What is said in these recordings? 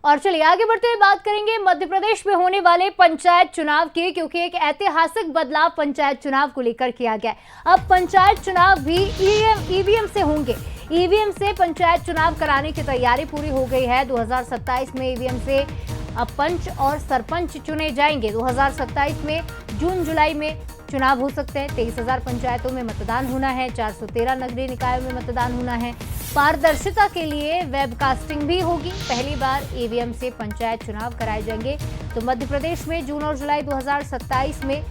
और चलिए आगे बढ़ते हुए बात करेंगे मध्य प्रदेश में होने वाले पंचायत चुनाव की, क्योंकि एक ऐतिहासिक बदलाव पंचायत चुनाव को लेकर किया गया है। अब पंचायत चुनाव भी ईवीएम से होंगे। ईवीएम से पंचायत चुनाव कराने की तैयारी पूरी हो गई है। 2027 में ईवीएम से अब पंच और सरपंच चुने जाएंगे। 2027 में जून जुलाई में चुनाव हो सकते हैं। 23,000 पंचायतों में मतदान होना है। 413 नगरीय निकायों में मतदान होना है। पारदर्शिता के लिए वेबकास्टिंग भी होगी। पहली बार ईवीएम से पंचायत चुनाव कराए जाएंगे। तो मध्य प्रदेश में जून और जुलाई 2027 में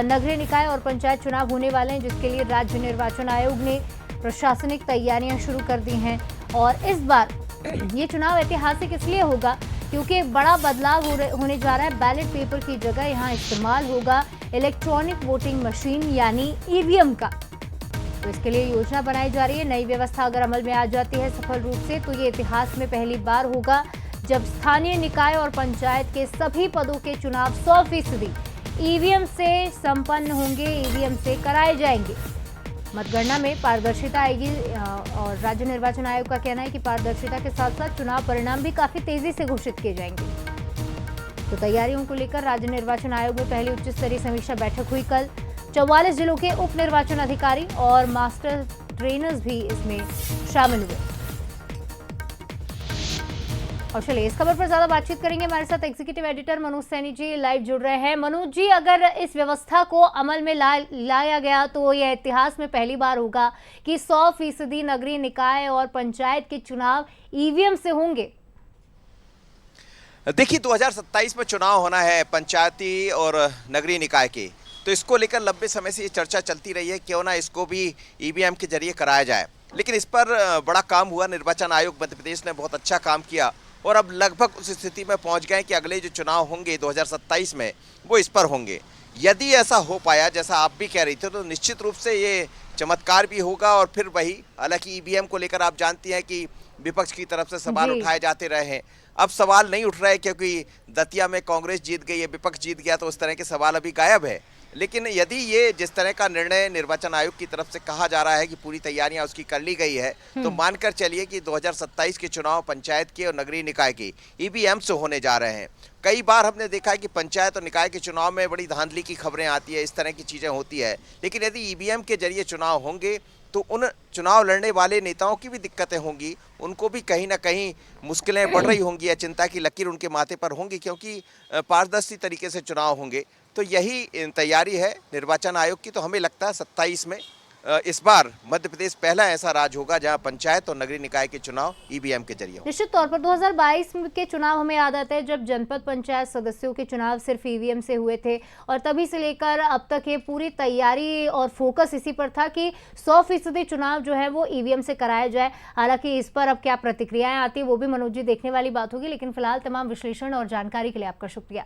नगरीय निकाय और पंचायत चुनाव होने वाले हैं, जिसके लिए राज्य निर्वाचन आयोग ने प्रशासनिक तैयारियां शुरू कर दी हैं। और इस बार ये चुनाव ऐतिहासिक इसलिए होगा क्योंकि एक बड़ा बदलाव होने जा रहा है। बैलेट पेपर की जगह यहाँ इस्तेमाल होगा इलेक्ट्रॉनिक वोटिंग मशीन यानी ईवीएम का। तो इसके लिए योजना बनाई जा रही है। नई व्यवस्था अगर अमल में आ जाती है सफल रूप से, तो ये इतिहास में पहली बार होगा जब स्थानीय निकाय और पंचायत के सभी पदों के चुनाव 100% ईवीएम से संपन्न होंगे, ईवीएम से कराए जाएंगे। मतगणना में पारदर्शिता आएगी और राज्य निर्वाचन आयोग का कहना है कि पारदर्शिता के साथ साथ चुनाव परिणाम भी काफी तेजी से घोषित किए जाएंगे। तो तैयारियों को लेकर राज्य निर्वाचन आयोग में पहली उच्च स्तरीय समीक्षा बैठक हुई कल। 44 जिलों के उप निर्वाचन अधिकारी और मास्टर ट्रेनर्स भी इसमें शामिल हुए। और चलिए इस खबर पर ज्यादा बातचीत करेंगे। हमारे साथ executive editor Manoj Saini ji live जुड़ रहे हैं। मनोज जी, अगर इस व्यवस्था को अमल में लाया गया तो यह इतिहास में पहली बार होगा कि 100% नगरीय निकाय और पंचायत के चुनाव ईवीएम से होंगे। देखिए, 2027 में चुनाव होना है पंचायती और नगरीय निकाय के, तो इसको लेकर लंबे समय से ये चर्चा चलती रही है क्यों ना इसको भी ईवीएम के जरिए कराया जाए। लेकिन इस पर बड़ा काम हुआ। निर्वाचन आयोग मध्य प्रदेश ने बहुत अच्छा काम किया और अब लगभग उस स्थिति में पहुंच गए कि अगले जो चुनाव होंगे 2027 में वो इस पर होंगे। यदि ऐसा हो पाया जैसा आप भी कह रही थे, तो निश्चित रूप से ये चमत्कार भी होगा। और फिर वही, हालांकि ईवीएम को लेकर आप जानती हैं कि विपक्ष की तरफ से सवाल उठाए जाते रहे हैं। अब सवाल नहीं उठ रहे क्योंकि दतिया में कांग्रेस जीत गई है, विपक्ष जीत गया, तो उस तरह के सवाल अभी गायब है। लेकिन यदि ये जिस तरह का निर्णय निर्वाचन आयोग की तरफ से कहा जा रहा है कि पूरी तैयारियां उसकी कर ली गई है, तो मानकर चलिए कि 2027 के चुनाव पंचायत के और नगरीय निकाय के ईवीएम से होने जा रहे हैं। कई बार हमने देखा है कि पंचायत और निकाय के चुनाव में बड़ी धांधली की खबरें आती है, इस तरह की चीज़ें होती है। लेकिन यदि ईवीएम के जरिए चुनाव होंगे तो उन चुनाव लड़ने वाले नेताओं की भी दिक्कतें होंगी, उनको भी कहीं ना कहीं मुश्किलें बढ़ रही होंगी या चिंता की लकीर उनके माथे पर होंगी, क्योंकि पारदर्शी तरीके से चुनाव होंगे। तो यही तैयारी है निर्वाचन आयोग की। तो हमें लगता है 27 में इस बार मध्य प्रदेश पहला ऐसा राज्य होगा जहां पंचायत और नगरीय निकाय के चुनाव ईवीएम के जरिए होंगे। निश्चित तौर पर 2022 के चुनाव हमें याद आता है जब जनपद पंचायत सदस्यों के चुनाव सिर्फ ईवीएम से हुए थे, और तभी से लेकर अब तक ये पूरी तैयारी और फोकस इसी पर था कि 100% चुनाव जो है वो ईवीएम से कराया जाए। हालांकि इस पर अब क्या प्रतिक्रियाएं आती है वो भी मनोज जी देखने वाली बात होगी। लेकिन फिलहाल तमाम विश्लेषण और जानकारी के लिए आपका शुक्रिया।